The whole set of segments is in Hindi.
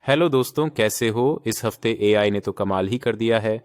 हेलो दोस्तों, कैसे हो? इस हफ्ते एआई ने तो कमाल ही कर दिया है।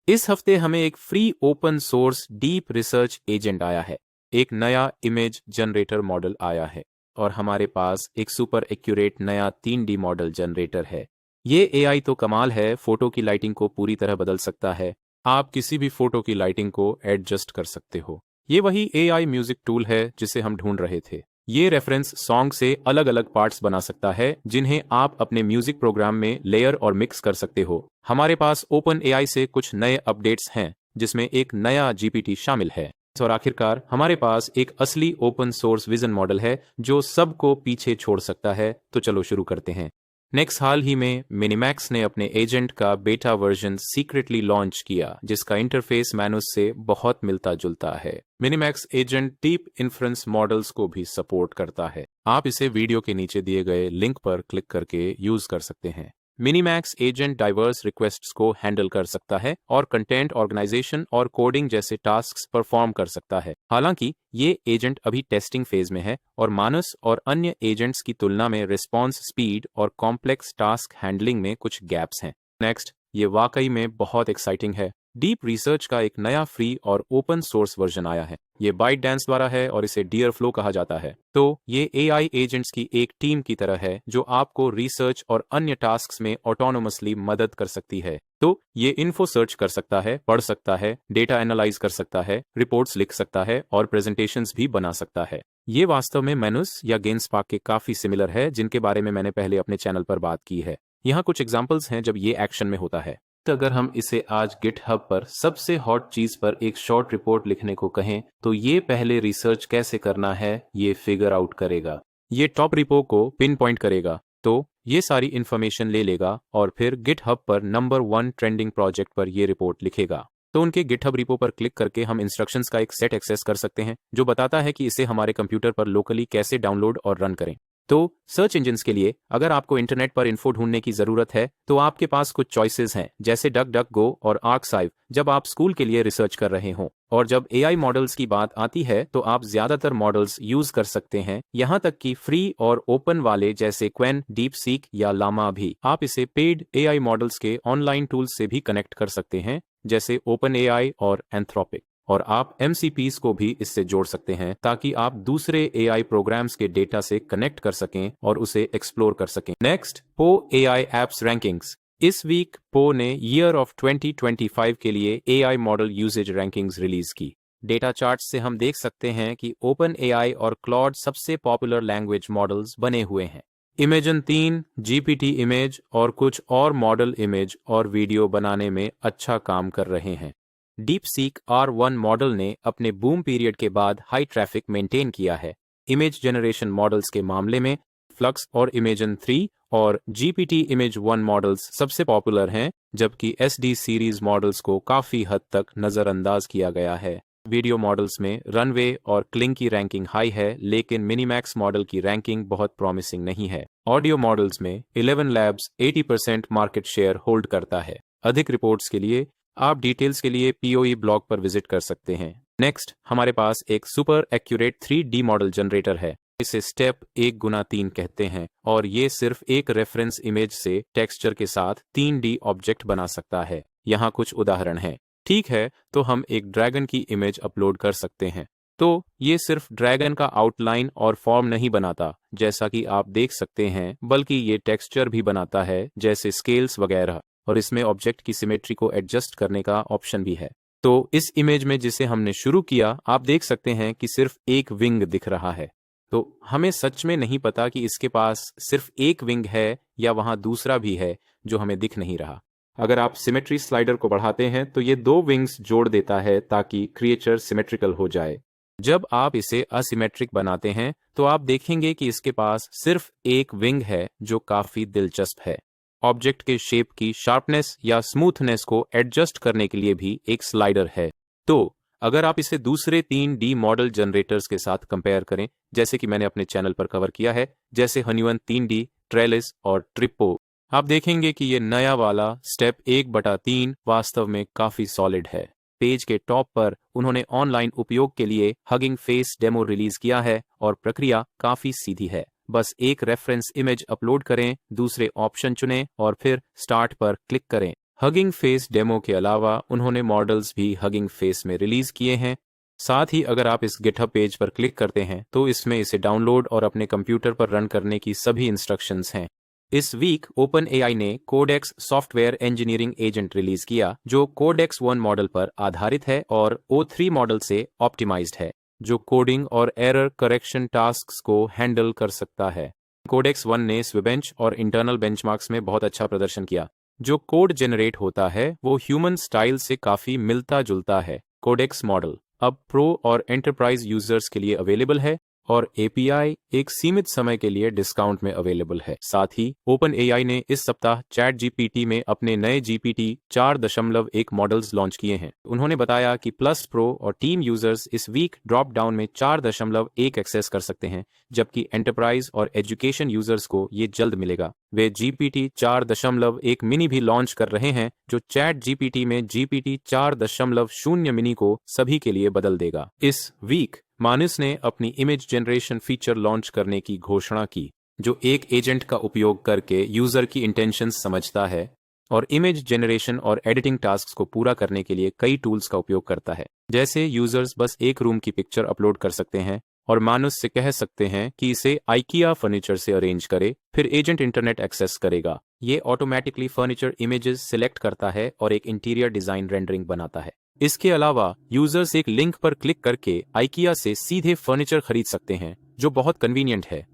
इस हफ्ते हमें एक free open source deep research agent आया है। एक नया इमेज जनरेटर मॉडल आया है और हमारे पास एक सुपर एक्यूरेट नया 3D मॉडल जनरेटर है। ये एआई तो कमाल है, फोटो की लाइटिंग को पूरी तरह बदल सकता है। आप किसी भी फोटो की लाइटिंग को एडजस्ट कर सकते हो। ये वही एआई म्यूजिक टूल है जिसे हम ढूंढ रहे थे। ये रेफरेंस सॉन्ग से अलग अलग पार्ट्स बना सकता है जिन्हें आप अपने म्यूजिक प्रोग्राम में लेयर और मिक्स कर सकते हो। हमारे पास ओपन एआई से कुछ नए अपडेट्स हैं जिसमें एक नया जीपीटी शामिल है। और आखिरकार हमारे पास एक असली ओपन सोर्स विजन मॉडल है जो सबको पीछे छोड़ सकता है। तो चलो शुरू करते हैं। नेक्स्ट, हाल ही में मिनीमैक्स ने अपने एजेंट का बेटा वर्जन सीक्रेटली लॉन्च किया जिसका इंटरफेस मैनुस से बहुत मिलता जुलता है। Minimax agent deep inference models को भी सपोर्ट करता है। आप इसे वीडियो के नीचे दिए गए लिंक पर क्लिक करके यूज कर सकते हैं। मिनीमैक्स एजेंट डाइवर्स रिक्वेस्ट्स को हैंडल कर सकता है और कंटेंट ऑर्गेनाइजेशन और कोडिंग जैसे टास्क्स परफॉर्म कर सकता है। हालांकि ये एजेंट अभी टेस्टिंग फेज में है और मानस और अन्य एजेंट्स की तुलना में रिस्पॉन्स स्पीड और कॉम्प्लेक्स टास्क हैंडलिंग में कुछ गैप्स हैं। नेक्स्ट, ये वाकई में बहुत एक्साइटिंग है। डीप रिसर्च का एक नया फ्री और ओपन सोर्स वर्जन आया है। ये बाइट डांस द्वारा है और इसे डियर फ्लो कहा जाता है। तो ये एआई एजेंट्स की एक टीम की तरह है जो आपको रिसर्च और अन्य टास्क्स में ऑटोनोमसली मदद कर सकती है। तो ये इन्फो सर्च कर सकता है, पढ़ सकता है, डेटा एनालाइज कर सकता है, रिपोर्ट्स लिख सकता है और प्रेजेंटेशंस भी बना सकता है। ये वास्तव में मैनुस या गेनस्पार्क के काफी सिमिलर है जिनके बारे में मैंने पहले अपने चैनल पर बात की है। यहाँ कुछ एग्जाम्पल्स हैं जब ये एक्शन में होता है। तो अगर हम इसे आज गिटहब पर सबसे हॉट चीज पर एक शॉर्ट रिपोर्ट लिखने को कहें तो ये पहले रिसर्च कैसे करना है ये फिगर आउट करेगा। ये टॉप रिपो को पिन पॉइंट करेगा, तो ये सारी इन्फॉर्मेशन ले लेगा और फिर गिटहब पर नंबर 1 ट्रेंडिंग प्रोजेक्ट पर ये रिपोर्ट लिखेगा। तो उनके गिटहब रिपो पर क्लिक करके हम इंस्ट्रक्शंस का एक सेट एक्सेस कर सकते हैं जो बताता है कि इसे हमारे कंप्यूटर पर लोकली कैसे डाउनलोड और रन करें। तो सर्च इंजन्स के लिए अगर आपको इंटरनेट पर इन्फो ढूंढने की जरूरत है तो आपके पास कुछ चॉइसेस हैं जैसे डक डक गो और आर्कसाइव जब आप स्कूल के लिए रिसर्च कर रहे हो। और जब एआई मॉडल्स की बात आती है तो आप ज्यादातर मॉडल्स यूज कर सकते हैं, यहाँ तक कि फ्री और ओपन वाले जैसे क्वेन, डीपसीक या लामा भी। आप इसे पेड एआई मॉडल्स के ऑनलाइन टूल्स से भी कनेक्ट कर सकते हैं जैसे ओपन एआई और एंथ्रोपिक। और आप MCPs को भी इससे जोड़ सकते हैं ताकि आप दूसरे AI प्रोग्राम्स के डेटा से कनेक्ट कर सकें और उसे एक्सप्लोर कर सकें। Next, Poe AI apps rankings. इस वीक पो ने ईयर ऑफ 2025 के लिए AI model usage rankings release की। डेटा चार्ट से हम देख सकते हैं कि ओपन AI और क्लॉड सबसे पॉपुलर लैंग्वेज मॉडल्स बने हुए हैं। इमेजन 3, GPT इमेज और कुछ और मॉडल इमेज और वीडियो बनाने में अच्छा काम कर रहे हैं। डीपसीक R1 मॉडल ने अपने बूम पीरियड के बाद हाई ट्रैफिक मेंटेन किया है। इमेज जनरेशन मॉडल्स के मामले में फ्लक्स और इमेजन 3 और GPT इमेज 1 मॉडल्स सबसे पॉपुलर हैं, जबकि SD सीरीज मॉडल्स को काफी हद तक नजरअंदाज किया गया है। वीडियो मॉडल्स में रनवे और क्लिंग की रैंकिंग हाई है, लेकिन मिनीमैक्स मॉडल की रैंकिंग बहुत प्रॉमिसिंग नहीं है। ऑडियो मॉडल्स में 11 लैब्स 80% मार्केट शेयर होल्ड करता है। अधिक रिपोर्ट्स के लिए आप डिटेल्स के लिए POE ब्लॉग पर विजिट कर सकते हैं। नेक्स्ट, हमारे पास एक super accurate 3D model generator है। इसे स्टेप 1x3 कहते हैं और ये सिर्फ एक रेफरेंस इमेज से टेक्सचर के साथ 3D ऑब्जेक्ट बना सकता है। यहाँ कुछ उदाहरण हैं। ठीक है, तो हम एक ड्रैगन की इमेज अपलोड कर सकते हैं। तो ये सिर्फ ड्रैगन का आउटलाइन और फॉर्म नहीं बनाता जैसा कि आप देख सकते हैं, बल्कि ये टेक्सचर भी बनाता है जैसे स्केल्स वगैरह, और इसमें ऑब्जेक्ट की सिमेट्री को एडजस्ट करने का ऑप्शन भी है। तो इस इमेज में जिसे हमने शुरू किया, आप देख सकते हैं कि सिर्फ एक विंग दिख रहा है। तो हमें सच में नहीं पता कि इसके पास सिर्फ एक विंग है या वहां दूसरा भी है जो हमें दिख नहीं रहा। अगर आप सिमेट्री स्लाइडर को बढ़ाते हैं तो ये 2 विंग्स जोड़ देता है ताकि क्रिएचर सिमेट्रिकल हो जाए। जब आप इसे असिमेट्रिक बनाते हैं तो आप देखेंगे कि इसके पास सिर्फ एक विंग है जो काफी दिलचस्प है। ऑब्जेक्ट के शेप की शार्पनेस या स्मूथनेस को एडजस्ट करने के लिए भी एक स्लाइडर है। तो अगर आप इसे दूसरे 3D मॉडल जनरेटर्स के साथ कंपेयर करें, जैसे कि मैंने अपने चैनल पर कवर किया है, जैसे हन्युअन 3D, ट्रेलिस और ट्रिप्पो, आप देखेंगे कि ये नया वाला स्टेप 1/3 वास्तव में काफी सॉलिड है। पेज के टॉप पर उन्होंने ऑनलाइन उपयोग के लिए हगिंग फेस डेमो रिलीज किया है और प्रक्रिया काफी सीधी है। बस एक रेफरेंस इमेज अपलोड करें, दूसरे ऑप्शन चुनें और फिर स्टार्ट पर क्लिक करें। हगिंग फेस डेमो के अलावा उन्होंने मॉडल्स भी हगिंग फेस में रिलीज किए हैं। साथ ही अगर आप इस गिटहब पेज पर क्लिक करते हैं तो इसमें इसे डाउनलोड और अपने कंप्यूटर पर रन करने की सभी इंस्ट्रक्शंस हैं। इस वीक ओपन एआई ने Codex software engineering agent release किया, जो कोडेक्स 1 मॉडल पर आधारित है और O3 मॉडल से ऑप्टिमाइज्ड है, जो कोडिंग और एरर करेक्शन टास्क्स को हैंडल कर सकता है। कोडेक्स 1 ने स्विबेंच और इंटरनल बेंचमार्क्स में बहुत अच्छा प्रदर्शन किया। जो कोड जनरेट होता है वो ह्यूमन स्टाइल से काफी मिलता जुलता है। कोडेक्स मॉडल अब प्रो और एंटरप्राइज यूजर्स के लिए अवेलेबल है और एपीआई एक सीमित समय के लिए डिस्काउंट में अवेलेबल है। साथ ही ओपन एआई ने इस सप्ताह चैट जीपीटी में अपने नए जीपीटी 4.1 मॉडल्स लॉन्च किए हैं। उन्होंने बताया कि प्लस, प्रो और टीम यूजर्स इस वीक ड्रॉप डाउन में 4.1 एक्सेस कर सकते हैं, जबकि एंटरप्राइज और एजुकेशन यूजर्स को ये जल्द मिलेगा। वे जीपीटी 4.1 मिनी भी लॉन्च कर रहे हैं, जो चैट जीपीटी में जीपीटी 4.0 मिनी को सभी के लिए बदल देगा। इस वीक मानस ने अपनी इमेज जनरेशन फीचर लॉन्च करने की घोषणा की, जो एक एजेंट का उपयोग करके यूजर की इंटेंशंस समझता है और इमेज जनरेशन और एडिटिंग टास्क्स को पूरा करने के लिए कई टूल्स का उपयोग करता है। जैसे यूजर्स बस एक रूम की पिक्चर अपलोड कर सकते हैं और मानुस से कह सकते हैं कि इसे आइकिया फर्नीचर से अरेंज करे, फिर एजेंट इंटरनेट एक्सेस करेगा। ये ऑटोमेटिकली फर्नीचर इमेजेस सिलेक्ट करता है और एक इंटीरियर डिजाइन रेंडरिंग बनाता है। इसके अलावा यूजर्स एक लिंक पर क्लिक करके आइकिया से सीधे फर्नीचर खरीद सकते हैं, जो बहुत कन्वीनियंट है।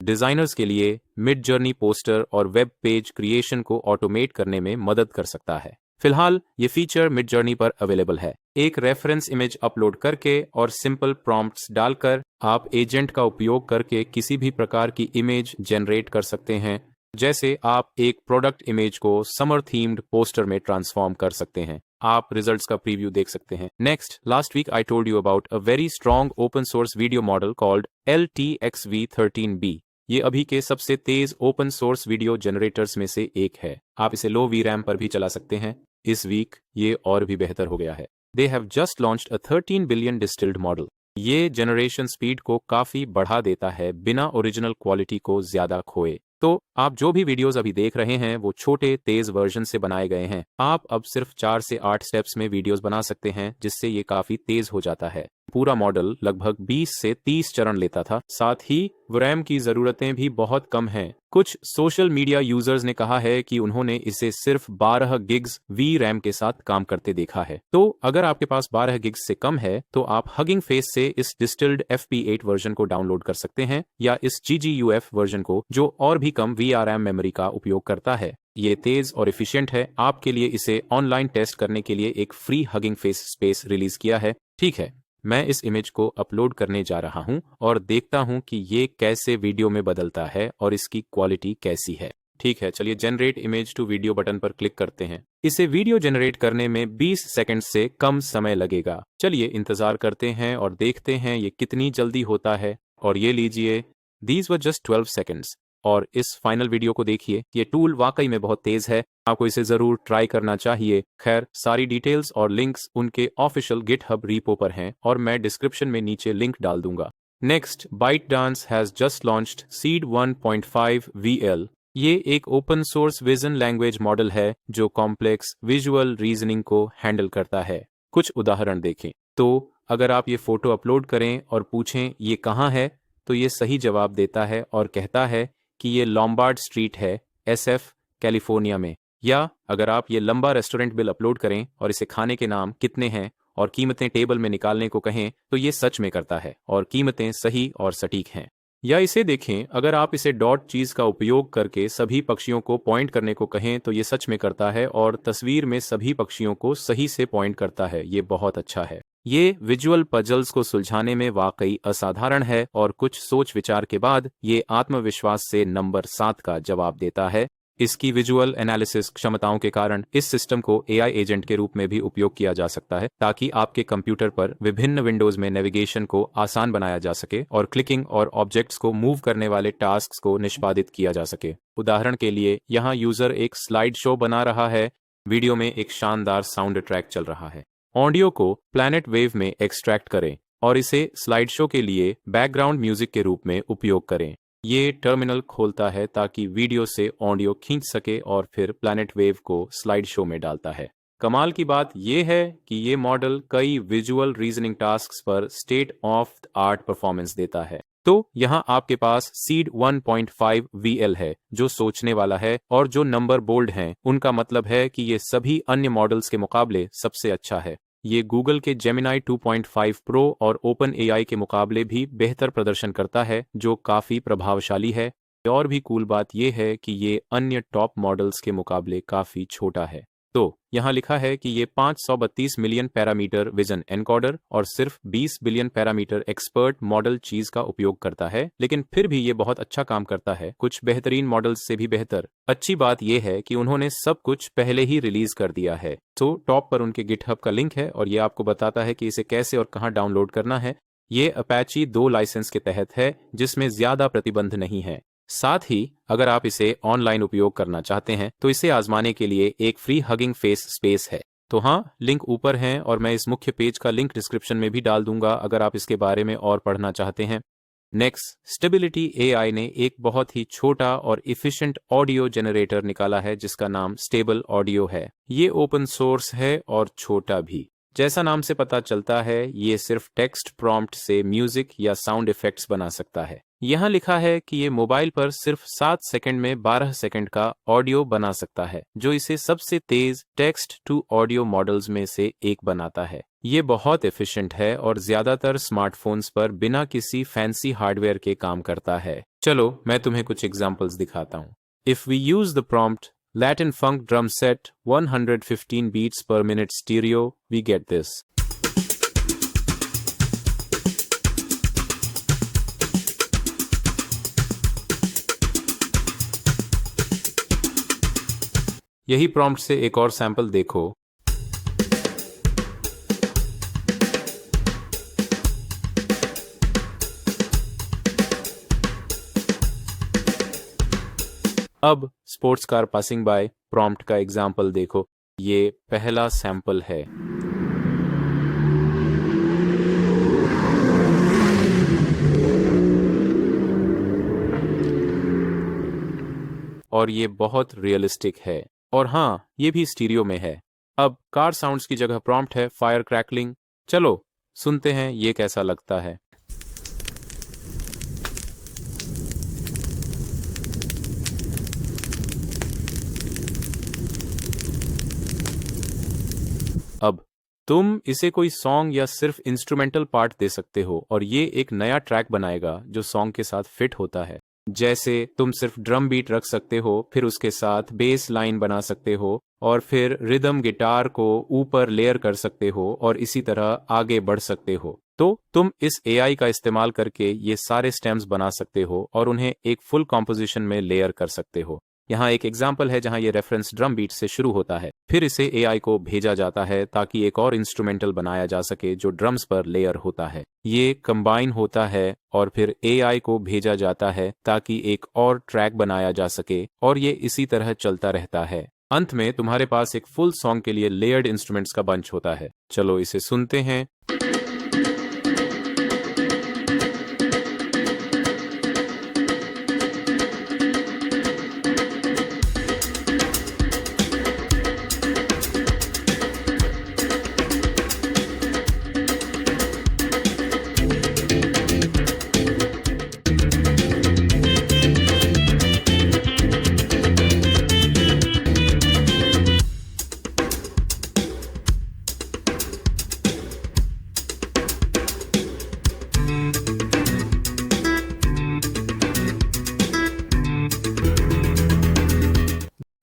डिजाइनर्स के लिए मिड जर्नी पोस्टर और वेब पेज क्रिएशन को ऑटोमेट करने में मदद कर सकता है। फिलहाल ये फीचर मिड जर्नी पर अवेलेबल है। एक रेफरेंस इमेज अपलोड करके और सिंपल प्रॉम्प्ट्स डालकर आप एजेंट का उपयोग करके किसी भी प्रकार की इमेज जनरेट कर सकते हैं। जैसे आप एक प्रोडक्ट इमेज को समर थीम्ड पोस्टर में ट्रांसफॉर्म कर सकते हैं। आप रिजल्ट्स का प्रीव्यू देख सकते हैं। Next, last week I told you about a very strong open source video model called LTXV13B। ये अभी के सबसे तेज ओपन सोर्स वीडियो जनरेटर्स में से एक है। आप इसे लो VRAM पर भी चला सकते हैं। इस वीक ये और भी बेहतर हो गया है। They have just launched a 13 billion distilled model. ये जनरेशन स्पीड को काफी बढ़ा देता है बिना ओरिजिनल क्वालिटी को ज्यादा खोए। तो आप जो भी वीडियोस अभी देख रहे हैं वो छोटे तेज वर्जन से बनाए गए हैं। आप अब सिर्फ 4 से 8 स्टेप्स में वीडियोस बना सकते हैं, जिससे ये काफी तेज हो जाता है। पूरा मॉडल लगभग 20 से 30 चरण लेता था। साथ ही RAM की जरूरतें भी बहुत कम हैं। कुछ सोशल मीडिया यूजर्स ने कहा है कि उन्होंने इसे सिर्फ 12 गिग्स VRAM के साथ काम करते देखा है। तो अगर आपके पास 12 गिग्स से कम है तो आप हगिंग फेस से इस डिस्टिल्ड FP8 वर्जन को डाउनलोड कर सकते हैं, या इस GGUF वर्जन को, जो और भी कम VRAM मेमोरी का उपयोग करता है। ये तेज और एफिशिएंट है। आपके लिए इसे ऑनलाइन टेस्ट करने के लिए एक free hugging face space release किया है। ठीक है, मैं इस इमेज को अपलोड करने जा रहा हूं और देखता हूं कि ये कैसे वीडियो में बदलता है और इसकी क्वालिटी कैसी है। ठीक है, चलिए generate image to video button पर क्लिक करते हैं। इसे वीडियो जनरेट करने में 20 सेकंड से कम समय लगेगा। चलिए इंतजार करते हैं और देखते हैं ये कितनी जल्दी होता है। और ये लीजिए, दीज वर जस्ट 12 सेकंड्स। और इस फाइनल वीडियो को देखिए, ये टूल वाकई में बहुत तेज है। आपको इसे जरूर ट्राई करना चाहिए। खैर, सारी डिटेल्स और लिंक्स उनके ऑफिशियल गिटहब रीपो पर हैं और मैं डिस्क्रिप्शन में नीचे लिंक डाल दूंगा। Next, ByteDance has just launched seed 1.5 VL। ये एक open source vision language model है जो कॉम्प्लेक्स विजुअल रीजनिंग को हैंडल करता है। कुछ उदाहरण देखें तो अगर आप ये फोटो अपलोड करें और पूछें ये कहाँ है, तो ये सही जवाब देता है और कहता है कि ये लॉम्बार्ड स्ट्रीट है, SF, कैलिफोर्निया में। या अगर आप ये लंबा रेस्टोरेंट बिल अपलोड करें और इसे खाने के नाम कितने हैं और कीमतें टेबल में निकालने को कहें, तो ये सच में करता है और कीमतें सही और सटीक हैं। या इसे देखें, अगर आप इसे डॉट चीज का उपयोग करके सभी पक्षियों को पॉइंट करने को कहें तो ये सच में करता है और तस्वीर में सभी पक्षियों को सही से पॉइंट करता है। ये बहुत अच्छा है। ये विजुअल पजल्स को सुलझाने में वाकई असाधारण है और कुछ सोच विचार के बाद ये आत्मविश्वास से नंबर 7 का जवाब देता है। इसकी विजुअल एनालिसिस क्षमताओं के कारण इस सिस्टम को AI एजेंट के रूप में भी उपयोग किया जा सकता है, ताकि आपके कंप्यूटर पर विभिन्न विंडोज में नेविगेशन को आसान बनाया जा सके और क्लिकिंग और ऑब्जेक्ट्स को मूव करने वाले टास्क्स को निष्पादित किया जा सके। उदाहरण के लिए, यहाँ यूजर एक स्लाइड शो बना रहा है। वीडियो में एक शानदार साउंड ट्रैक चल रहा है। ऑडियो को प्लैनेट वेव में एक्सट्रैक्ट करें और इसे स्लाइड शो के लिए बैकग्राउंड म्यूजिक के रूप में उपयोग करें। ये टर्मिनल खोलता है ताकि वीडियो से ऑडियो खींच सके और फिर प्लैनेट वेव को स्लाइड शो में डालता है। कमाल की बात यह है कि ये मॉडल कई विजुअल रीजनिंग टास्क्स पर state of the art performance देता है। तो यहाँ आपके पास सीड 1.5 VL है जो सोचने वाला है, और जो नंबर बोल्ड हैं उनका मतलब है कि ये सभी अन्य मॉडल्स के मुकाबले सबसे अच्छा है। ये गूगल के जेमिनाई 2.5 प्रो और ओपन AI के मुकाबले भी बेहतर प्रदर्शन करता है, जो काफ़ी प्रभावशाली है। और भी कूल बात यह है कि ये अन्य टॉप मॉडल्स के मुकाबले काफ़ी छोटा है। तो यहाँ लिखा है कि ये 532 मिलियन पैरामीटर विजन एनकोडर और सिर्फ 20 बिलियन पैरामीटर एक्सपर्ट मॉडल चीज का उपयोग करता है, लेकिन फिर भी ये बहुत अच्छा काम करता है, कुछ बेहतरीन मॉडल्स से भी बेहतर। अच्छी बात यह है कि उन्होंने सब कुछ पहले ही रिलीज कर दिया है। तो टॉप पर उनके गिटहब का लिंक है और ये आपको बताता है कि इसे कैसे और कहाँ डाउनलोड करना है। ये अपैची 2 लाइसेंस के तहत है, जिसमें ज्यादा प्रतिबंध नहीं है। साथ ही अगर आप इसे ऑनलाइन उपयोग करना चाहते हैं तो इसे आजमाने के लिए एक फ्री हगिंग फेस स्पेस है। तो हाँ, लिंक ऊपर है और मैं इस मुख्य पेज का लिंक डिस्क्रिप्शन में भी डाल दूंगा अगर आप इसके बारे में और पढ़ना चाहते हैं। नेक्स्ट, स्टेबिलिटी AI ने एक बहुत ही छोटा और इफिशिएंट ऑडियो जनरेटर निकाला है जिसका नाम स्टेबल ऑडियो है। ये ओपन सोर्स है और छोटा भी। जैसा नाम से पता चलता है, ये सिर्फ टेक्स्ट प्रॉम्प्ट से म्यूजिक या साउंड इफेक्ट्स बना सकता है। यहाँ लिखा है कि ये मोबाइल पर सिर्फ 7 सेकंड में 12 सेकंड का ऑडियो बना सकता है, जो इसे सबसे तेज टेक्स्ट टू ऑडियो मॉडल्स में से एक बनाता है। ये बहुत एफिशिएंट है और ज्यादातर स्मार्टफोन्स पर बिना किसी फैंसी हार्डवेयर के काम करता है। चलो मैं तुम्हें कुछ एग्जांपल्स दिखाता हूँ। If we use the prompt Latin funk drum set 115 beats per minute stereo, we get this. यही प्रॉम्प्ट से एक और सैंपल देखो। अब sports car passing by prompt का एग्जाम्पल देखो। ये पहला सैंपल है। और ये बहुत रियलिस्टिक है, और हाँ, ये भी स्टीरियो में है। अब कार साउंड्स की जगह प्रॉम्प्ट है फायर क्रैकलिंग। चलो सुनते हैं ये कैसा लगता है। अब तुम इसे कोई सॉन्ग या सिर्फ इंस्ट्रूमेंटल पार्ट दे सकते हो और ये एक नया ट्रैक बनाएगा जो सॉन्ग के साथ फिट होता है। जैसे तुम सिर्फ ड्रम बीट रख सकते हो, फिर उसके साथ बेस लाइन बना सकते हो और फिर रिदम गिटार को ऊपर लेयर कर सकते हो और इसी तरह आगे बढ़ सकते हो। तो तुम इस AI का इस्तेमाल करके ये सारे स्टेम्स बना सकते हो और उन्हें एक फुल कॉम्पोजिशन में लेयर कर सकते हो। यहाँ एक एग्जाम्पल है जहाँ ये रेफरेंस ड्रम बीट से शुरू होता है, फिर इसे AI को भेजा जाता है ताकि एक और इंस्ट्रूमेंटल बनाया जा सके जो ड्रम्स पर लेयर होता है। ये कंबाइन होता है और फिर AI को भेजा जाता है ताकि एक और ट्रैक बनाया जा सके, और ये इसी तरह चलता रहता है। अंत में तुम्हारे पास एक फुल सॉन्ग के लिए लेयर्ड इंस्ट्रूमेंट्स का बंच होता है। चलो इसे सुनते हैं।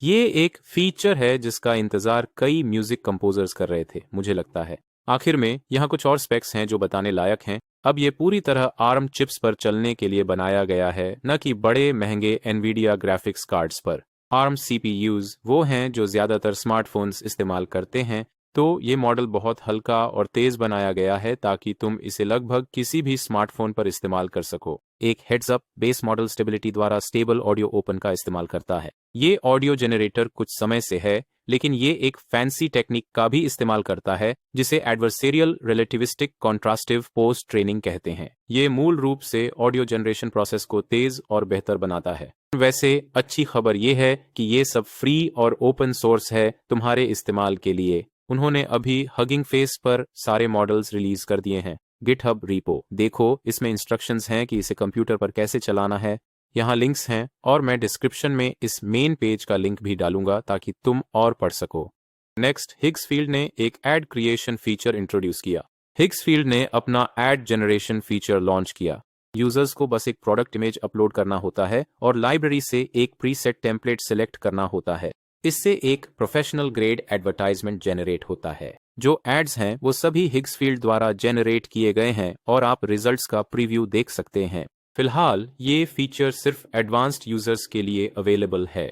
ये एक फीचर है जिसका इंतजार कई म्यूजिक कंपोजर्स कर रहे थे, मुझे लगता है। आखिर में यहाँ कुछ और स्पेक्स हैं जो बताने लायक हैं। अब ये पूरी तरह ARM चिप्स पर चलने के लिए बनाया गया है, न कि बड़े महंगे NVIDIA ग्राफिक्स कार्ड्स पर। ARM CPUs वो हैं जो ज़्यादातर स्मार्टफोन्स इस्तेमाल करते हैं। तो ये मॉडल बहुत हल्का और तेज़ बनाया गया है ताकि तुम इसे लगभग किसी भी स्मार्टफोन पर इस्तेमाल कर सको। एक heads up, base model stability द्वारा स्टेबल ऑडियो ओपन का इस्तेमाल करता है। ये ऑडियो जनरेटर कुछ समय से है, लेकिन ये एक फैंसी टेक्निक का भी इस्तेमाल करता है जिसे एडवर्सेरियल रिलेटिविस्टिक कॉन्ट्रास्टिव पोस्ट ट्रेनिंग कहते हैं। ये मूल रूप से ऑडियो जनरेशन प्रोसेस को तेज और बेहतर बनाता है। वैसे अच्छी खबर ये है कि ये सब फ्री और ओपन सोर्स है तुम्हारे इस्तेमाल के लिए। उन्होंने अभी हगिंग फेस पर सारे मॉडल्स रिलीज कर दिए हैं। गिटहब रीपो देखो, इसमें इंस्ट्रक्शंस हैं कि इसे कंप्यूटर पर कैसे चलाना है। यहाँ लिंक्स हैं और मैं डिस्क्रिप्शन में इस मेन पेज का लिंक भी डालूंगा ताकि तुम और पढ़ सको। नेक्स्ट, हिग्सफील्ड ने एक एड क्रिएशन फीचर इंट्रोड्यूस किया। हिग्सफील्ड ने अपना एड जनरेशन फीचर लॉन्च किया। यूजर्स को बस एक प्रोडक्ट इमेज अपलोड करना होता है और लाइब्रेरी से एक प्रीसेट टेम्पलेट सिलेक्ट करना होता है। इससे एक प्रोफेशनल ग्रेड एडवर्टाइजमेंट जनरेट होता है। जो एड्स हैं वो सभी हिग्सफील्ड द्वारा जनरेट किए गए हैं और आप रिजल्ट्स का प्रीव्यू देख सकते हैं। फिलहाल ये फीचर सिर्फ एडवांस्ड यूजर्स के लिए अवेलेबल है।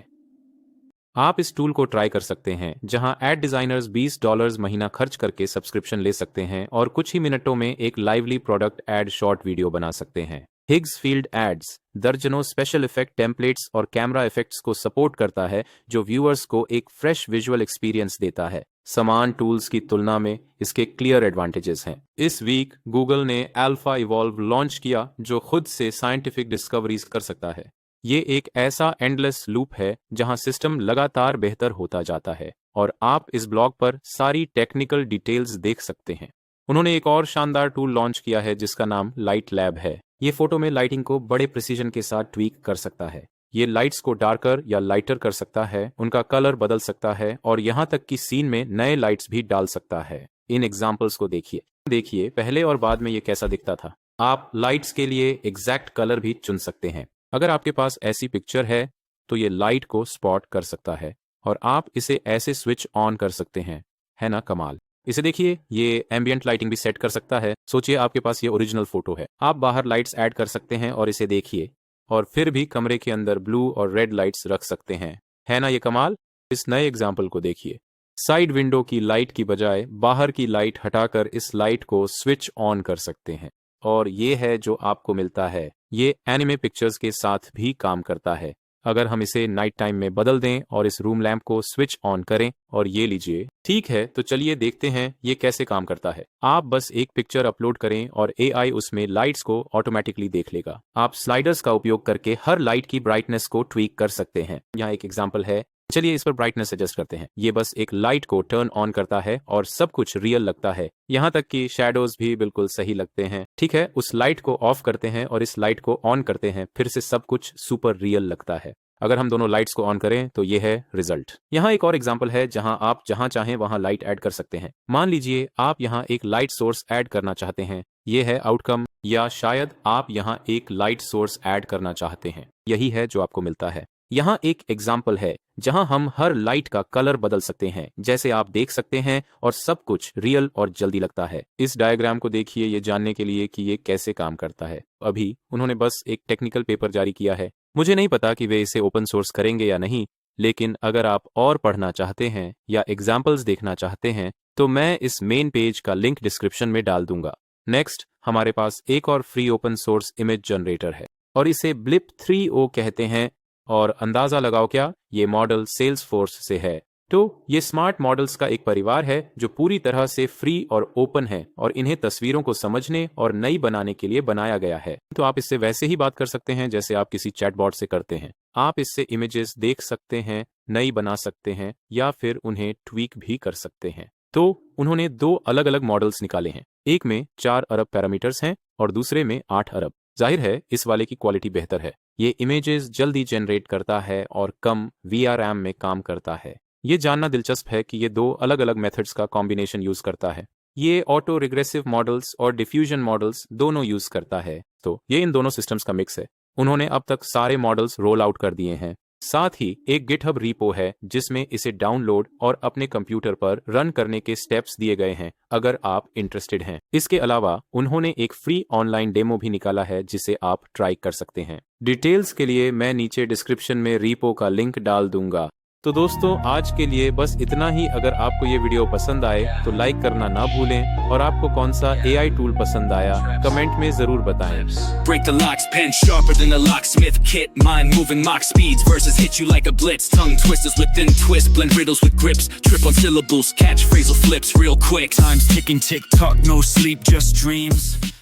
आप इस टूल को ट्राई कर सकते हैं जहां एड डिजाइनर्स $20 महीना खर्च करके सब्सक्रिप्शन ले सकते हैं और कुछ ही मिनटों में एक lively product ad short video बना सकते हैं। हिग्सफील्ड एड्स दर्जनों स्पेशल इफेक्ट टेम्पलेट्स और कैमरा इफेक्ट्स को सपोर्ट करता है जो व्यूअर्स को एक फ्रेश विजुअल एक्सपीरियंस देता है। समान टूल्स की तुलना में इसके क्लियर एडवांटेजेस हैं। इस वीक गूगल ने अल्फा इवॉल्व लॉन्च किया जो खुद से साइंटिफिक डिस्कवरीज कर सकता है। ये एक ऐसा एंडलेस लूप है जहां सिस्टम लगातार बेहतर होता जाता है और आप इस ब्लॉग पर सारी टेक्निकल डिटेल्स देख सकते हैं। उन्होंने एक और शानदार टूल लॉन्च किया है जिसका नाम लाइट लैब है। ये फोटो में लाइटिंग को बड़े प्रिसीजन के साथ ट्वीक कर सकता है। ये लाइट्स को डार्कर या लाइटर कर सकता है, उनका कलर बदल सकता है और यहाँ तक कि सीन में नए लाइट्स भी डाल सकता है। इन एग्जाम्पल्स को देखिए पहले और बाद में ये कैसा दिखता था। आप लाइट्स के लिए एग्जैक्ट कलर भी चुन सकते हैं। अगर आपके पास ऐसी पिक्चर है तो ये लाइट को स्पॉट कर सकता है और आप इसे ऐसे स्विच ऑन कर सकते हैं। है ना कमाल। इसे देखिए, ये एम्बियंट लाइटिंग भी सेट कर सकता है। सोचिए आपके पास ये ओरिजिनल फोटो है, आप बाहर लाइट्स ऐड कर सकते हैं और इसे देखिए, और फिर भी कमरे के अंदर ब्लू और रेड लाइट्स रख सकते हैं। है ना ये कमाल। इस नए एग्जाम्पल को देखिए। साइड विंडो की लाइट की बजाय बाहर की लाइट हटाकर इस लाइट को स्विच ऑन कर सकते हैं और ये है जो आपको मिलता है। ये एनिमे पिक्चर्स के साथ भी काम करता है। अगर हम इसे नाइट टाइम में बदल दें और इस रूम लैंप को स्विच ऑन करें और ये लीजिए। ठीक है, तो चलिए देखते हैं ये कैसे काम करता है। आप बस एक पिक्चर अपलोड करें और एआई उसमें लाइट्स को ऑटोमेटिकली देख लेगा। आप स्लाइडर्स का उपयोग करके हर लाइट की ब्राइटनेस को ट्वीक कर सकते हैं। यहाँ एक एग्जांपल है, चलिए इस पर ब्राइटनेस एडजस्ट करते हैं। ये बस एक लाइट को टर्न ऑन करता है और सब कुछ रियल लगता है, यहाँ तक कि शैडोज भी बिल्कुल सही लगते हैं। ठीक है, उस लाइट को ऑफ करते हैं और इस लाइट को ऑन करते हैं, फिर से सब कुछ सुपर रियल लगता है। अगर हम दोनों लाइट्स को ऑन करें तो ये है रिजल्ट। यहाँ एक और एग्जांपल है जहां आप जहां चाहें वहां लाइट ऐड कर सकते हैं। मान लीजिए आप यहाँ एक लाइट सोर्स ऐड करना चाहते हैं, ये है आउटकम, या शायद आप यहाँ एक लाइट सोर्स ऐड करना चाहते हैं। यही है जो आपको मिलता है। यहाँ एक एग्जाम्पल है जहां हम हर लाइट का कलर बदल सकते हैं, जैसे आप देख सकते हैं, और सब कुछ रियल और जल्दी लगता है। इस डायग्राम को देखिए ये जानने के लिए कि ये कैसे काम करता है। अभी उन्होंने बस एक टेक्निकल पेपर जारी किया है। मुझे नहीं पता कि वे इसे ओपन सोर्स करेंगे या नहीं, लेकिन अगर आप और पढ़ना चाहते हैं या एग्जाम्पल्स देखना चाहते हैं तो मैं इस मेन पेज का लिंक डिस्क्रिप्शन में डाल दूंगा। नेक्स्ट, हमारे पास एक और free open source image generator है और इसे ब्लिप 3o कहते हैं। और अंदाजा लगाओ क्या, ये मॉडल सेल्सफोर्स से है। तो ये स्मार्ट मॉडल्स का एक परिवार है जो पूरी तरह से फ्री और ओपन है और इन्हें तस्वीरों को समझने और नई बनाने के लिए बनाया गया है। तो आप इससे वैसे ही बात कर सकते हैं जैसे आप किसी चैटबॉट से करते हैं। आप इससे इमेजेस देख सकते हैं, नई बना सकते हैं या फिर उन्हें ट्वीक भी कर सकते हैं। तो उन्होंने 2 अलग अलग मॉडल्स निकाले हैं। एक में 4 अरब पैरामीटर्स हैं और दूसरे में 8 अरब। जाहिर है इस वाले की क्वालिटी बेहतर है। ये इमेजेस जल्दी जनरेट करता है और कम VRAM में काम करता है। ये जानना दिलचस्प है कि ये 2 अलग अलग मेथड्स का कॉम्बिनेशन यूज करता है। ये ऑटो रिग्रेसिव मॉडल्स और डिफ्यूजन मॉडल्स दोनों यूज करता है। तो ये इन दोनों सिस्टम्स का मिक्स है। उन्होंने अब तक सारे मॉडल्स रोल आउट कर दिए हैं। साथ ही एक गिटहब रीपो है जिसमें इसे डाउनलोड और अपने कंप्यूटर पर रन करने के स्टेप्स दिए गए हैं अगर आप इंटरेस्टेड हैं। इसके अलावा उन्होंने एक फ्री ऑनलाइन डेमो भी निकाला है जिसे आप ट्राई कर सकते हैं। डिटेल्स के लिए मैं नीचे डिस्क्रिप्शन में रीपो का लिंक डाल दूंगा। तो दोस्तों आज के लिए बस इतना ही। अगर आपको ये वीडियो पसंद आए तो लाइक करना ना भूलें और आपको कौन सा AI टूल पसंद आया कमेंट में जरूर बताएं। Break the locks, pen sharper than a locksmith kit. Mind moving mock speeds, verses hit you like a blitz. Tongue twisters within twist, blend riddles with grips. Trip on syllables, catch phrasal flips real quick. Time's ticking, tick tock, no sleep, just dreams.